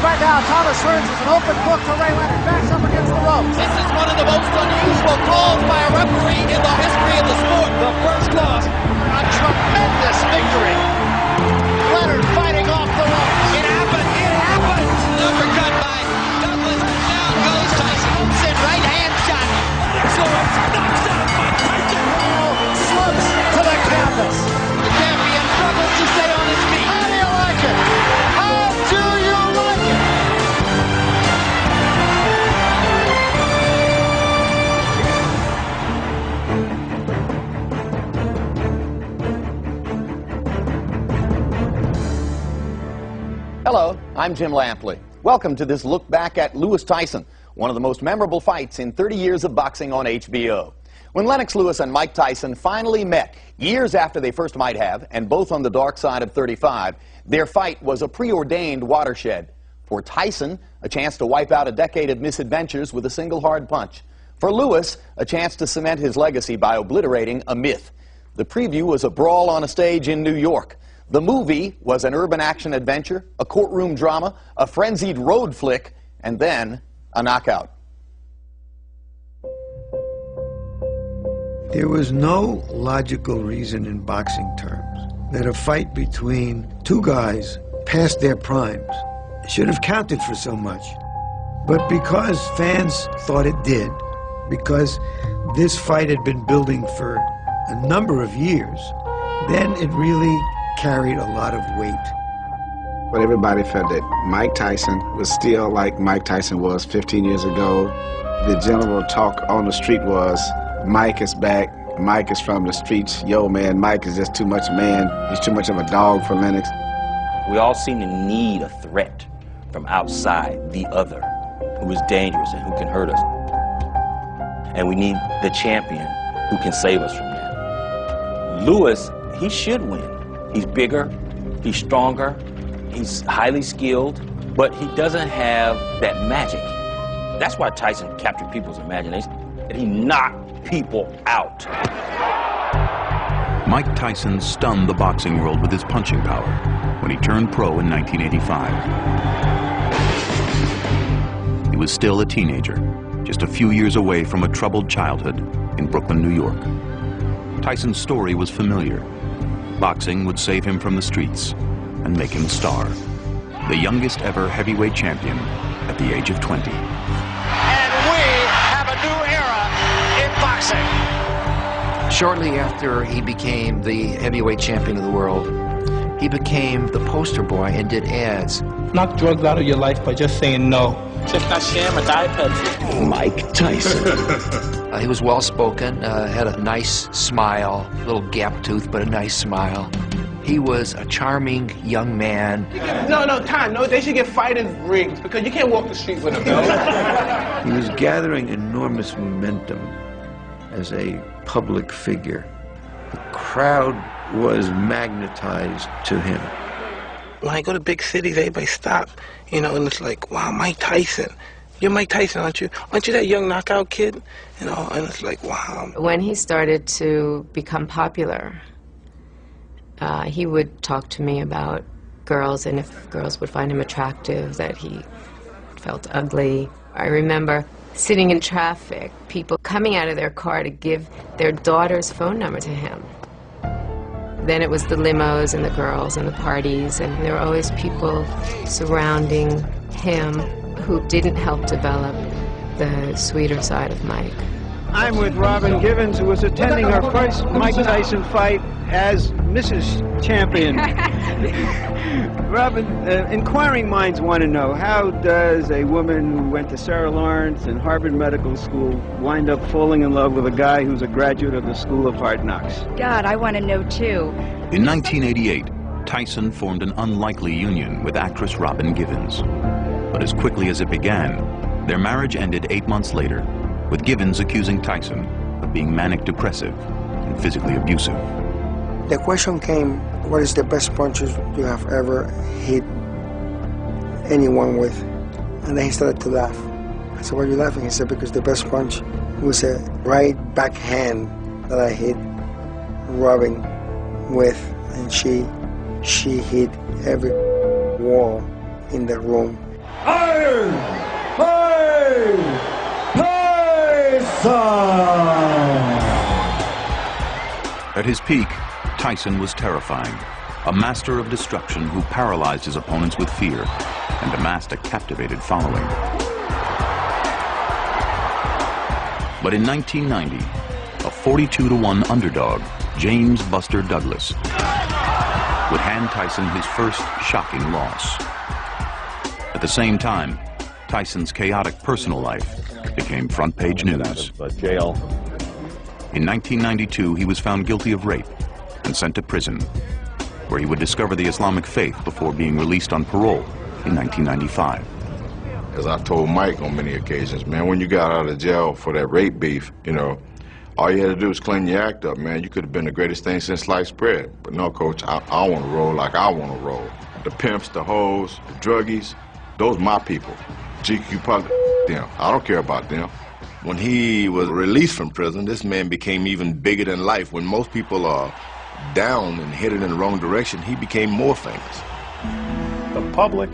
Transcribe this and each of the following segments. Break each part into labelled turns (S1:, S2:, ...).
S1: right now. Thomas Hearns is an open book to Ray Leonard. Backs up against the ropes.
S2: This is one of the most unusual calls by a referee in the history of the sport.
S1: The first loss. A tremendous victory. Leonard fighting off the ropes.
S2: It happened. It happened. Uppercut by Douglas. Down goes Tyson. Holmes right hand shot. Lennox knocks out Mike Tyson.
S1: Slumps to the canvas.
S2: The champion struggles to stay on his feet.
S1: How do you like it? How do you like it?
S3: Hello, I'm Jim Lampley. Welcome to this look back at Lewis Tyson, one of the most memorable fights in 30 years of boxing on HBO. When Lennox Lewis and Mike Tyson finally met, years after they first might have, and both on the dark side of 35, their fight was a preordained watershed. For Tyson, a chance to wipe out a decade of misadventures with a single hard punch. For Lewis, a chance to cement his legacy by obliterating a myth. The preview was a brawl on a stage in New York. The movie was an urban action adventure, a courtroom drama, a frenzied road flick, and then a knockout.
S4: There was no logical reason in boxing terms that a fight between two guys past their primes should have counted for so much. But because fans thought it did, because this fight had been building for a number of years, then it really carried a lot of weight.
S5: But everybody felt that Mike Tyson was still like Mike Tyson was 15 years ago. The general talk on the street was, Mike is back, Mike is from the streets. Yo, man, Mike is just too much man. He's too much of a dog for Lennox.
S6: We all seem to need a threat from outside, the other, who is dangerous and who can hurt us. And we need the champion who can save us from that. Lewis, he should win. He's bigger, he's stronger, he's highly skilled, but he doesn't have that magic. That's why Tyson captured people's imagination. He knocked people out.
S7: Mike Tyson stunned the boxing world with his punching power when he turned pro in 1985. He was still a teenager, just a few years away from a troubled childhood in Brooklyn, New York. Tyson's story was familiar. Boxing would save him from the streets and make him a star. The youngest ever heavyweight champion at the age of 20.
S1: And we have a new era in boxing.
S8: Shortly after he became the heavyweight champion of the world, he became the poster boy and did ads.
S9: Knock drugs out of your life by just saying no.
S2: Just not sham a diaper.
S3: Mike Tyson.
S8: He was well-spoken, had a nice smile, a little gap tooth, but a nice smile. He was a charming young man.
S9: No, they should get fighters rings because you can't walk the street with them, no?
S4: He was gathering enormous momentum as a public figure. The crowd was magnetized to him.
S9: When I go to big cities, everybody stop, and it's like, wow, Mike Tyson. You're Mike Tyson, aren't you? Aren't you that young knockout kid? And it's like, wow.
S10: When he started to become popular, he would talk to me about girls, and if girls would find him attractive, that he felt ugly. I remember sitting in traffic, people coming out of their car to give their daughter's phone number to him. Then it was the limos and the girls and the parties, and there were always people surrounding him who didn't help develop the sweeter side of Mike.
S11: I'm with Robin Givens, who was attending her first Mike Tyson fight as Mrs. Champion. Robin, inquiring minds want to know, how does a woman who went to Sarah Lawrence and Harvard Medical School wind up falling in love with a guy who's a graduate of the School of Hard Knocks?
S12: God, I want to know too.
S7: In 1988, Tyson formed an unlikely union with actress Robin Givens. But as quickly as it began, their marriage ended 8 months later, with Givens accusing Tyson of being manic-depressive and physically abusive.
S13: The question came, what is the best punches you have ever hit anyone with? And then he started to laugh. I said, why are you laughing? He said, because the best punch was a right backhand that I hit Robin with, and she hit every wall in the room.
S14: Iron Mike Tyson!
S7: At his peak, Tyson was terrifying, a master of destruction who paralyzed his opponents with fear and amassed a captivated following. But in 1990, a 42-1 underdog, James Buster Douglas, would hand Tyson his first shocking loss. At the same time, Tyson's chaotic personal life became front-page news.
S15: Jail.
S7: In 1992, he was found guilty of rape and sent to prison, where he would discover the Islamic faith before being released on parole in 1995.
S16: As I told Mike on many occasions, man, when you got out of jail for that rape beef, you know, all you had to do was clean your act up, man. You could have been the greatest thing since sliced bread. But no, Coach, I want to roll like I want to roll. The pimps, the hoes, the druggies, those my people. GQ Punk, them. I don't care about them. When he was released from prison, this man became even bigger than life. When most people are down and headed in the wrong direction, he became more famous.
S17: The public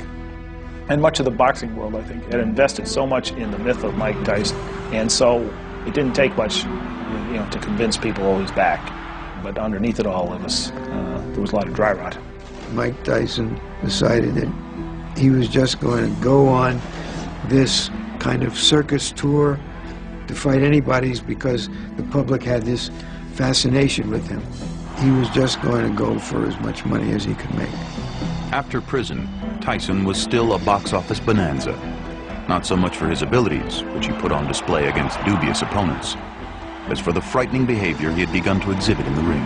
S17: and much of the boxing world, I think, had invested so much in the myth of Mike Tyson, and so it didn't take much, you know, to convince people oh, he's back. But underneath it all, it was there was a lot of dry rot.
S4: Mike Tyson decided that he was just going to go on this kind of circus tour to fight anybody's because the public had this fascination with him. He was just going to go for as much money as he could make.
S7: After prison, Tyson was still a box office bonanza. Not so much for his abilities, which he put on display against dubious opponents, as for the frightening behavior he had begun to exhibit in the ring.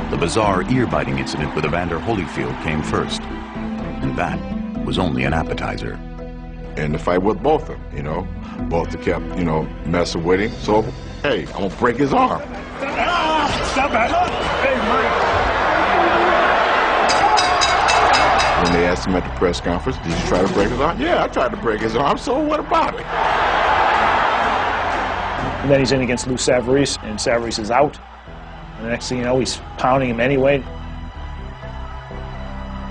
S7: The bizarre ear-biting incident with Evander Holyfield came first, and that was only an appetizer.
S16: And the fight with Botha, you know. Botha kept, you know, messing with him. So, hey, I'm gonna break his arm.
S14: Stop it! Hey, Mike!
S16: When they asked him at the press conference, did you try to break his arm? Yeah, I tried to break his arm, so what about it?
S17: And then he's in against Lou Savarese, and Savarese is out. And the next thing you know, he's pounding him anyway.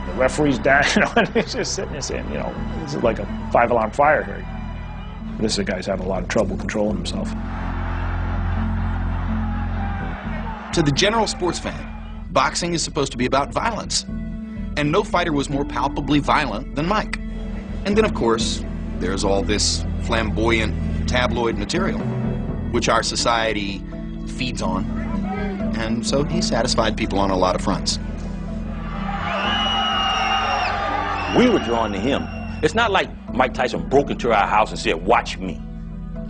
S17: The referee's down, you know, and he's just sitting there saying, you know, this is like a 5-alarm fire here. This guy's having a lot of trouble controlling himself.
S18: To the general sports fan, boxing is supposed to be about violence. And no fighter was more palpably violent than Mike. And then, of course, there's all this flamboyant tabloid material, which our society feeds on. And so he satisfied people on a lot of fronts.
S6: We were drawn to him. It's not like Mike Tyson broke into our house and said, watch me,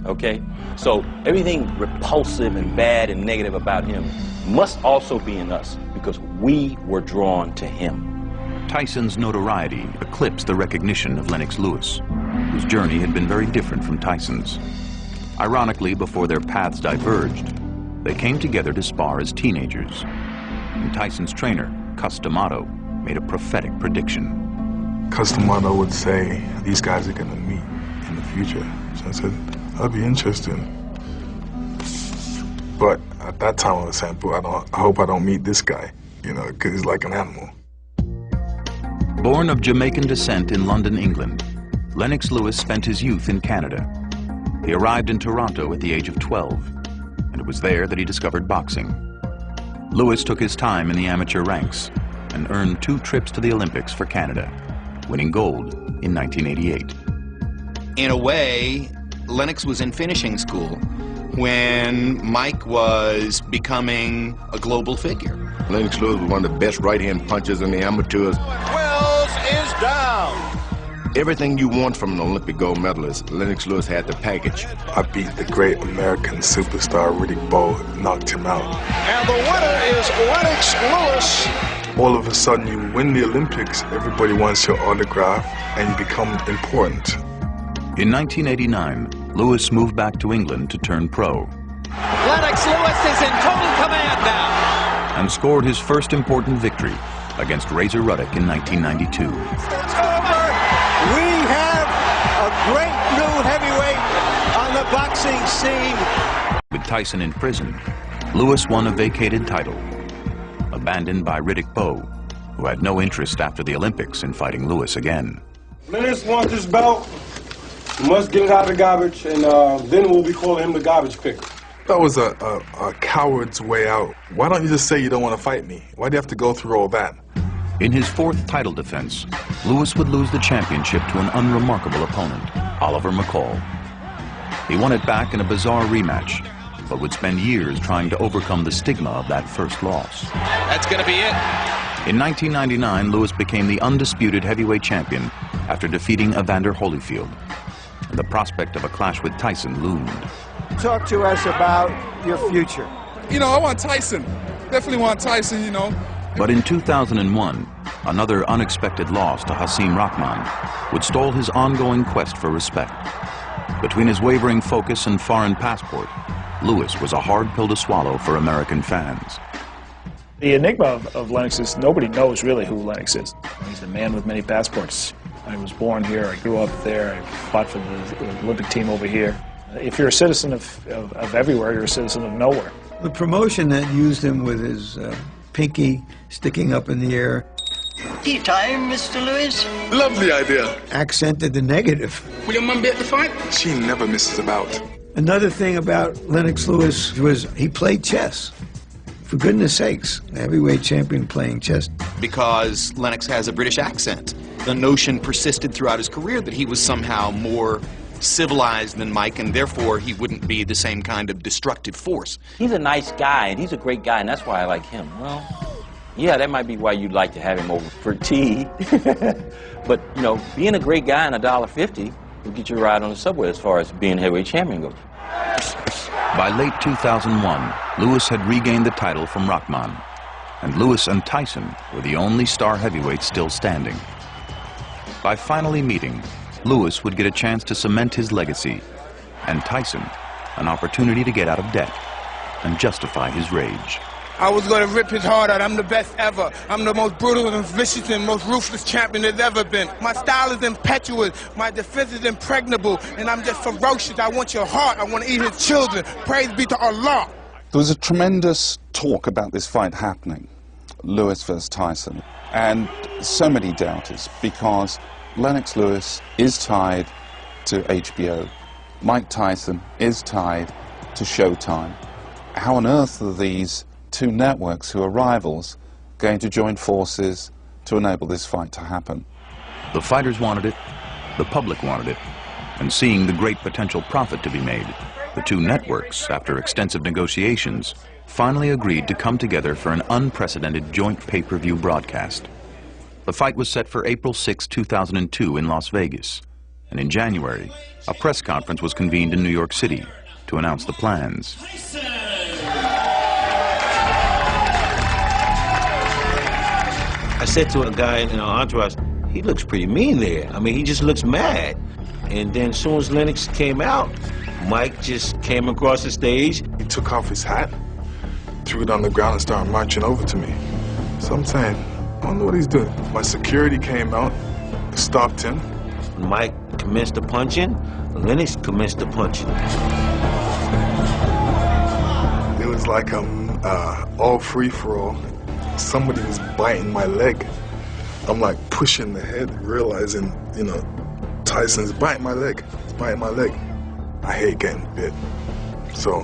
S6: okay? So everything repulsive and bad and negative about him must also be in us because we were drawn to him.
S7: Tyson's notoriety eclipsed the recognition of Lennox Lewis, whose journey had been very different from Tyson's. Ironically, before their paths diverged, they came together to spar as teenagers. And Tyson's trainer, Cus D'Amato, made a prophetic prediction.
S19: Cus D'Amato would say, these guys are going to meet in the future. So I said, that'd be interesting. But at that time I was saying, I hope I don't meet this guy, you know, because he's like an animal.
S7: Born of Jamaican descent in London, England, Lennox Lewis spent his youth in Canada. He arrived in Toronto at the age of 12, and it was there that he discovered boxing. Lewis took his time in the amateur ranks and earned 2 trips to the Olympics for Canada, winning gold in 1988.
S18: In a way, Lennox was in finishing school when Mike was becoming a global figure.
S16: Lennox Lewis was one of the best right-hand punchers in the amateurs.
S1: Wells is down.
S16: Everything you want from an Olympic gold medalist, Lennox Lewis had the package.
S19: I beat the great American superstar Riddick Bowe, knocked him out.
S1: And the winner is Lennox Lewis.
S19: All of a sudden, you win the Olympics, everybody wants your autograph, and you become important.
S7: In 1989, Lewis moved back to England to turn pro.
S2: Lennox Lewis is in total command now.
S7: And scored his first important victory against Razor Ruddock in 1992.
S1: It's over. We have a great new heavyweight on the boxing scene.
S7: With Tyson in prison, Lewis won a vacated title, abandoned by Riddick Bowe, who had no interest after the Olympics in fighting Lewis again.
S14: Lennox wants this belt. You must get it out of the garbage, and then we'll be calling him the garbage picker.
S19: That was a coward's way out. Why don't you just say you don't want to fight me? Why do you have to go through all that?
S7: In his fourth title defense, Lewis would lose the championship to an unremarkable opponent, Oliver McCall. He won it back in a bizarre rematch, but would spend years trying to overcome the stigma of that first loss.
S18: That's going to be it.
S7: In 1999, Lewis became the undisputed heavyweight champion after defeating Evander Holyfield. The prospect of a clash with Tyson loomed.
S4: Talk to us about your future.
S19: You know, I want Tyson. Definitely want Tyson, you know.
S7: But in 2001, another unexpected loss to Hasim Rahman would stall his ongoing quest for respect. Between his wavering focus and foreign passport, Lewis was a hard pill to swallow for American fans.
S17: The enigma of Lennox is nobody knows really who Lennox is. He's a man with many passports. I was born here, I grew up there, I fought for the Olympic team over here. If you're a citizen of everywhere, you're a citizen of nowhere.
S4: The promotion that used him with his pinky sticking up in the air.
S2: Tea time, Mr. Lewis.
S19: Lovely idea.
S4: Accented the negative.
S9: Will your mum be at the fight?
S19: She never misses a bout.
S4: Another thing about Lennox Lewis was he played chess. For goodness sakes, a heavyweight champion playing chess.
S18: Because Lennox has a British accent. The notion persisted throughout his career that he was somehow more civilized than Mike, and therefore he wouldn't be the same kind of destructive force.
S6: He's a nice guy, and he's a great guy, and that's why I like him. Well, yeah, that might be why you'd like to have him over for tea. But, you know, being a great guy and $1.50 will get you a ride on the subway as far as being heavyweight champion goes.
S7: By late 2001, Lewis had regained the title from Rahman, and Lewis and Tyson were the only star heavyweights still standing. By finally meeting, Lewis would get a chance to cement his legacy, and Tyson an opportunity to get out of debt and justify his rage.
S9: I was going to rip his heart out. I'm the best ever. I'm the most brutal and vicious and most ruthless champion there's ever been. My style is impetuous. My defense is impregnable. And I'm just ferocious. I want your heart. I want to eat his children. Praise be to Allah.
S15: There was a tremendous talk about this fight happening, Lewis versus Tyson, and so many doubters, because Lennox Lewis is tied to HBO. Mike Tyson is tied to Showtime. How on earth are these two networks who are rivals going to join forces to enable this fight to happen?
S7: The fighters wanted it, the public wanted it, and seeing the great potential profit to be made, the two networks, after extensive negotiations, finally agreed to come together for an unprecedented joint pay-per-view broadcast. The fight was set for April 6, 2002 in Las Vegas, and in January, a press conference was convened in New York City to announce the plans.
S20: I said to a guy in our entourage, he looks pretty mean there. I mean, he just looks mad. And then as soon as Lennox came out, Mike just came across the stage.
S19: He took off his hat, threw it on the ground and started marching over to me. So I'm saying, I don't know what he's doing. My security came out, stopped him.
S20: Mike commenced the punching, Lennox commenced the punching.
S19: It was like all free-for-all. Somebody was biting my leg. I'm like pushing the head, realizing, you know, Tyson's biting my leg. He's biting my leg. I hate getting bit. So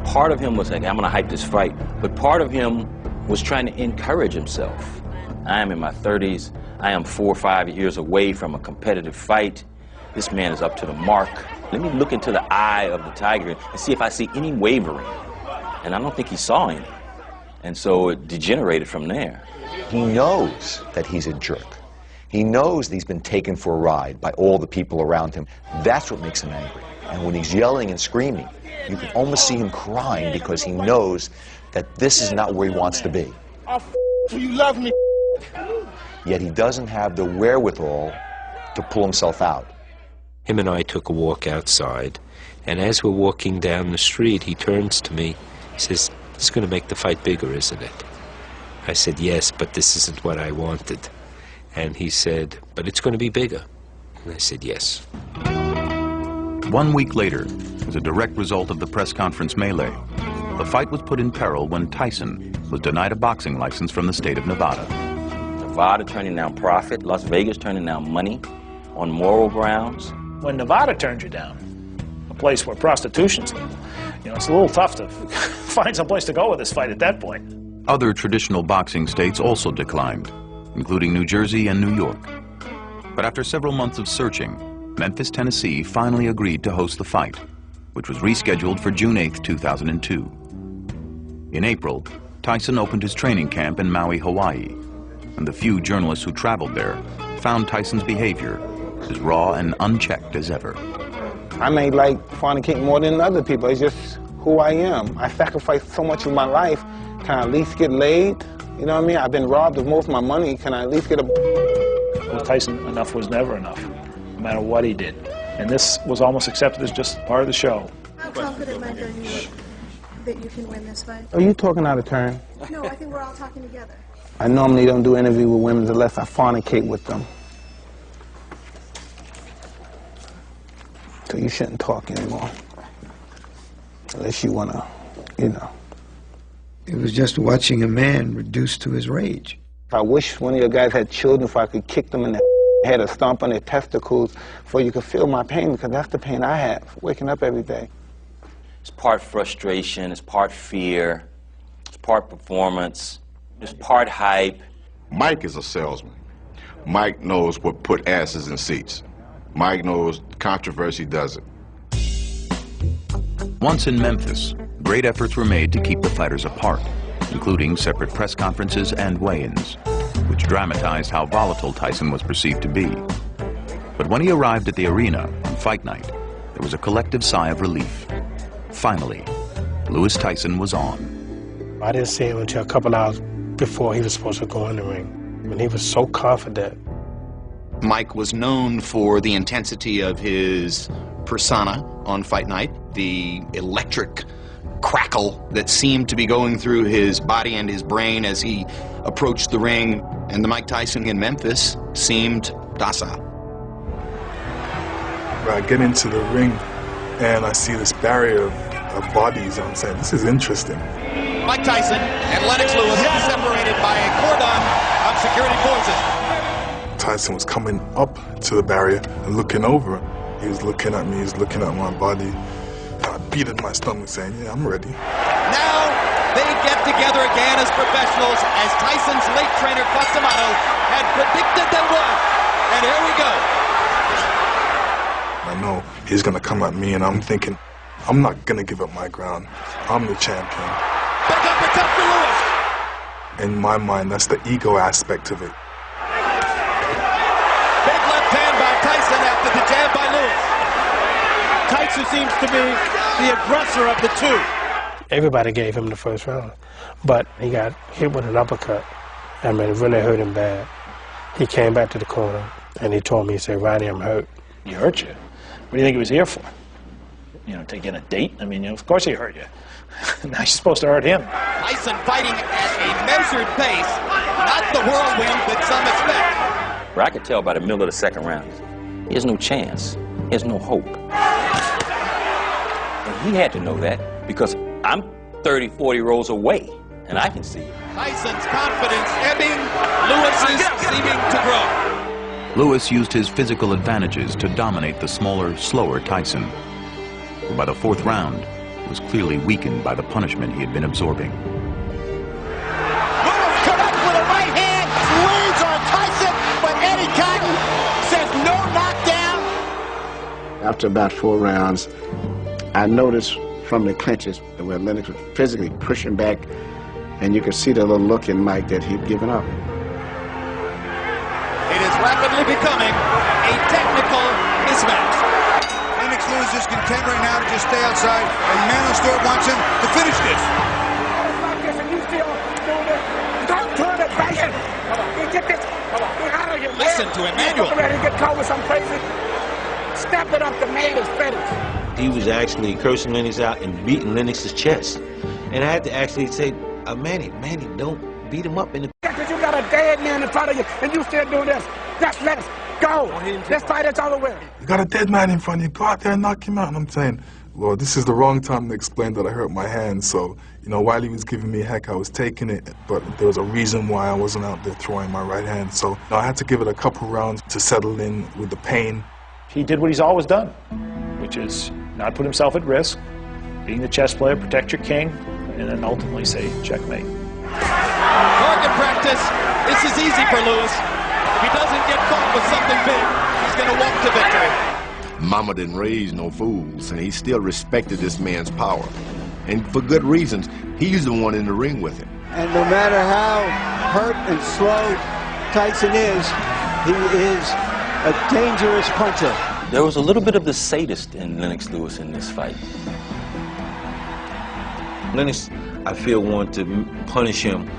S6: part of him was like, I'm gonna hype this fight. But part of him was trying to encourage himself. I am in my 30s. I am 4 or 5 years away from a competitive fight. This man is up to the mark. Let me look into the eye of the tiger and see if I see any wavering. And I don't think he saw any. And so it degenerated from there.
S21: He knows that he's a jerk. He knows that he's been taken for a ride by all the people around him. That's what makes him angry. And when he's yelling and screaming, you can almost see him crying because he knows that this is not where he wants to be.
S9: I'll you love me.
S21: Yet he doesn't have the wherewithal to pull himself out.
S22: Him and I took a walk outside, and as we're walking down the street, he turns to me, he says, "It's going to make the fight bigger, isn't it?" I said, "Yes, but this isn't what I wanted." And he said, "But it's going to be bigger." And I said, "Yes."
S7: 1 week later, as a direct result of the press conference melee, the fight was put in peril when Tyson was denied a boxing license from the state of Nevada.
S6: The Nevada turning down profit, Las Vegas turning down money on moral grounds.
S17: When Nevada turns you down, a place where prostitution's legal, you know, it's a little tough to find some place to go with this fight at that point.
S7: Other traditional boxing states also declined, including New Jersey and New York. But after several months of searching, Memphis, Tennessee finally agreed to host the fight, which was rescheduled for June 8, 2002. In April, Tyson opened his training camp in Maui, Hawaii, and the few journalists who traveled there found Tyson's behavior as raw and unchecked as ever.
S3: I may like fornicating more than other people. It's just who I am. I sacrificed so much of my life. Can I at least get laid? You know what I mean? I've been robbed of most of my money. Can I at least get a...
S17: With Tyson, enough was never enough, no matter what he did. And this was almost accepted as just part of the show.
S5: How confident, Mike, are you that you can win this fight?
S3: Are you talking out of turn?
S5: No, I think we're all talking together.
S3: I normally don't do interviews with women unless I fornicate with them. So you shouldn't talk anymore. Unless you want to, you know.
S4: It was just watching a man reduced to his rage.
S3: I wish one of your guys had children, if I could kick them in the head or stomp on their testicles so you could feel my pain, because that's the pain I have, waking up every day.
S6: It's part frustration, it's part fear, it's part performance, it's part hype.
S16: Mike is a salesman. Mike knows what put asses in seats. Mike knows controversy does it.
S7: Once in Memphis, great efforts were made to keep the fighters apart, including separate press conferences and weigh-ins, which dramatized how volatile Tyson was perceived to be. But when he arrived at the arena on fight night, there was a collective sigh of relief. Finally, Lewis Tyson was on.
S23: I didn't see him until a couple hours before he was supposed to go in the ring. I mean, he was so confident.
S18: Mike was known for the intensity of his persona on fight night, the electric crackle that seemed to be going through his body and his brain as he approached the ring, and the Mike Tyson in Memphis seemed docile.
S19: I get into the ring and I see this barrier of bodies. I'm saying, this is interesting.
S18: Mike Tyson and Lennox Lewis separated by a cordon of security forces.
S19: Tyson was coming up to the barrier and looking over. He was looking at me, he was looking at my body. I beat in my stomach saying, yeah, I'm ready.
S2: Now they get together again as professionals, as Tyson's late trainer Quasimodo had predicted they would. And here we go.
S19: I know he's going to come at me, and I'm thinking, I'm not going to give up my ground. I'm the champion.
S2: Big uppercut for Lewis.
S19: In my mind, that's the ego aspect of it.
S2: Big left hand by Tyson after the jab by Lewis.
S1: Tyson seems to be the aggressor of the two.
S23: Everybody gave him the first round, but he got hit with an uppercut. I mean, it really hurt him bad. He came back to the corner, and he told me, he said, Ronnie, I'm hurt.
S17: He hurt you? What do you think he was here for? You know, to get a date? I mean, you know, of course he hurt you. Now you're supposed to hurt him.
S2: Tyson fighting at a measured pace, not the whirlwind that some expect.
S6: But I could tell by the middle of the second round, he has no chance. He has no hope. And he had to know that because I'm 30, 40 rows away, and I can see it.
S2: Tyson's confidence ebbing, Lewis's seeming to grow.
S7: Lewis used his physical advantages to dominate the smaller, slower Tyson. But by the fourth round, he was clearly weakened by the punishment he had been absorbing.
S2: Lewis correct with a right hand, leads on Tyson, but Eddie Cotton says no knockdown.
S24: After about 4 rounds, I noticed from the clinches where Lennox was physically pushing back, and you could see the little look in Mike that he'd given up.
S2: It is rapidly becoming a technical mismatch.
S1: Lennox Lewis is content right now to just stay outside, and Manuel Stewart wants him to finish this.
S23: Don't turn it back in. Come on, get this. Come on, get out of here.
S2: Listen to Emmanuel.
S23: You're ready to get caught with some crazy. Step it up, the man is finished.
S20: He was actually cursing Lennox out and beating Lennox's chest. And I had to actually say, Manny, don't beat him up in the...
S23: Because you got a dead man in front of you, and you still doing this. Just let's go. This fight is all the way.
S19: You got a dead man in front of you. Go out there and knock him out. And I'm saying, Well, this is the wrong time to explain that I hurt my hand, so, you know, while he was giving me heck, I was taking it, but there was a reason why I wasn't out there throwing my right hand, so you know, I had to give it a couple rounds to settle in with the pain.
S17: He did what he's always done, which is not put himself at risk, being the chess player, protect your king, and then ultimately say, checkmate.
S2: Target practice. This is easy for Lewis. If he doesn't get caught with something big, he's going to walk to victory.
S16: Mama didn't raise no fools, and he still respected this man's power. And for good reasons. He's the one in the ring with him.
S1: And no matter how hurt and slow Tyson is, he is a dangerous puncher.
S6: There was a little bit of the sadist in Lennox Lewis in this fight.
S22: Lennox, I feel, wanted to punish him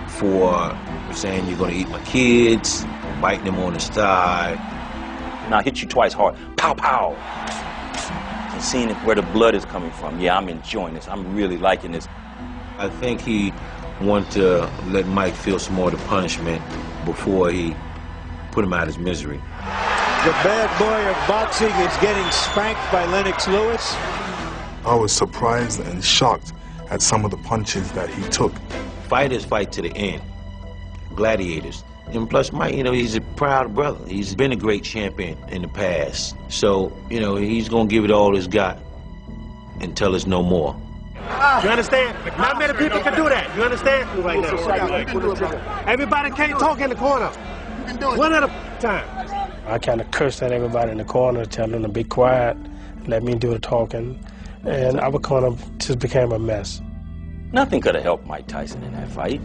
S22: for saying you're going to eat my kids, biting them on his thigh.
S6: Now I hit you twice hard, pow, pow. And seeing where the blood is coming from. Yeah, I'm enjoying this. I'm really liking this.
S22: I think he wanted to let Mike feel some more of the punishment before he put him out of his misery.
S1: The bad boy of boxing is getting spanked by Lennox Lewis.
S19: I was surprised and shocked at some of the punches that he took.
S22: Fighters fight to the end. Gladiators. And plus, Mike, you know, he's a proud brother. He's been a great champion in the past. So, you know, he's going to give it all he's got until there's no more.
S8: You understand? Not many people can do that. You understand? Right now. Everybody can't talk in the corner. One at a time.
S23: I kind of cursed at everybody in the corner, telling them to be quiet, let me do the talking. And our corner just became a mess.
S6: Nothing could have helped Mike Tyson in that fight.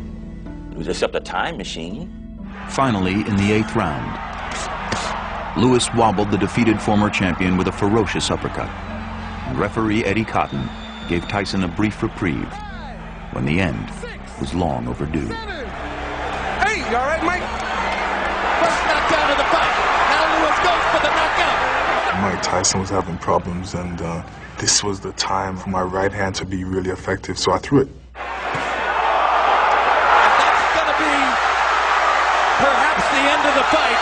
S6: It was except a time machine.
S7: Finally, in the 8th round, Lewis wobbled the defeated former champion with a ferocious uppercut. Referee Eddie Cotton gave Tyson a brief reprieve when the end was long overdue.
S9: Hey, you all right, Mike?
S2: First knockdown of the fight. Now Lewis goes for the knockout.
S19: Mike Tyson was having problems, and this was the time for my right hand to be really effective, so I threw it.
S2: Perhaps the end of the fight.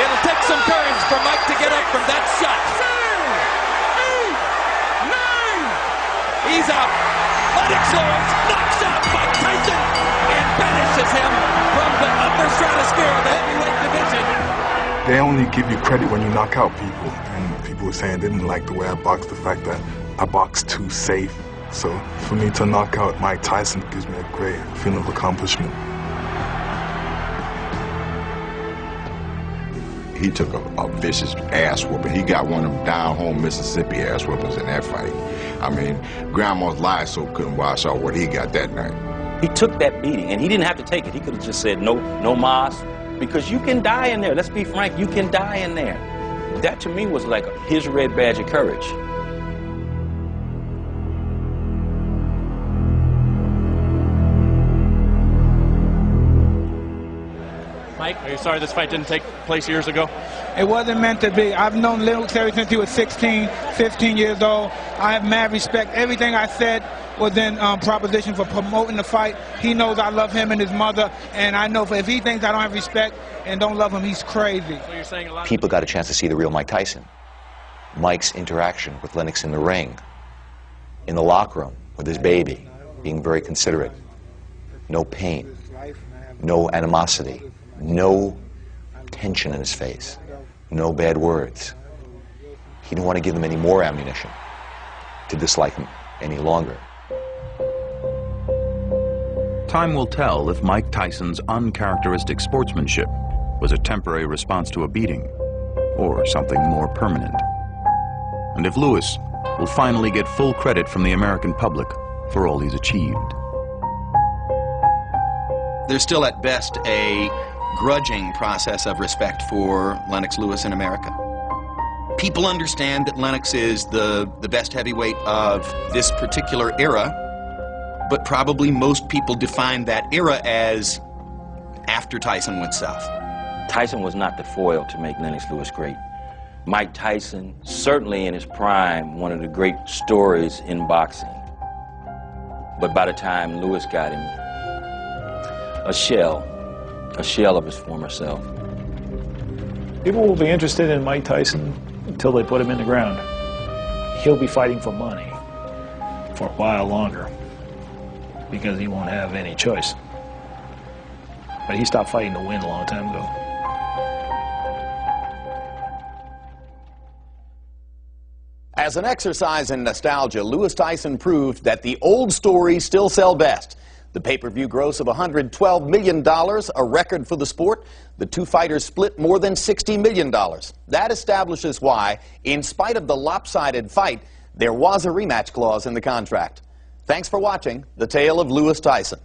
S2: It'll take some courage for Mike to get up from that shot. 9. He's out. Lennox Lewis knocks out Mike Tyson and banishes him from the upper stratosphere of the heavyweight division.
S19: They only give you credit when you knock out people, and people were saying they didn't like the way I boxed, the fact that I boxed too safe. So for me to knock out Mike Tyson gives me a great feeling of accomplishment.
S16: He took a vicious ass whooping. He got one of them down home Mississippi ass whoopings in that fight. I mean, grandma's live soap couldn't wash out what he got that night.
S6: He took that beating, and he didn't have to take it. He could have just said, no mas, because you can die in there. Let's be frank, you can die in there. That to me was like his red badge of courage.
S10: Mike, are you sorry this fight didn't take place years ago?
S9: It wasn't meant to be. I've known Lennox ever since he was 16, 15 years old. I have mad respect. Everything I said was in proposition for promoting the fight. He knows I love him and his mother, and I know if he thinks I don't have respect and don't love him, he's crazy.
S10: So you're saying a lot of
S21: People got a chance to see the real Mike Tyson. Mike's interaction with Lennox in the ring, in the locker room with his baby, being very considerate. No pain, no animosity. No tension in his face, no bad words. He didn't want to give them any more ammunition to dislike him any longer.
S7: Time will tell if Mike Tyson's uncharacteristic sportsmanship was a temporary response to a beating or something more permanent. And if Lewis will finally get full credit from the American public for all he's achieved.
S18: There's still at best a grudging process of respect for Lennox Lewis in America. People understand that Lennox is the best heavyweight of this particular era, but probably most people define that era as after Tyson went south.
S6: Tyson was not the foil to make Lennox Lewis great. Mike Tyson, certainly in his prime, one of the great stories in boxing. But by the time Lewis got him, a shell of his former self.
S17: People will be interested in Mike Tyson until they put him in the ground. he'll be fighting for money for a while longer because he won't have any choice. But he stopped fighting to win a long time ago.
S11: As an exercise in nostalgia, Lewis Tyson proved that the old stories still sell best. The pay-per-view gross of $112 million, a record for the sport. The two fighters split more than $60 million. That establishes why, in spite of the lopsided fight, there was a rematch clause in the contract. Thanks for watching The Tale of Lewis Tyson.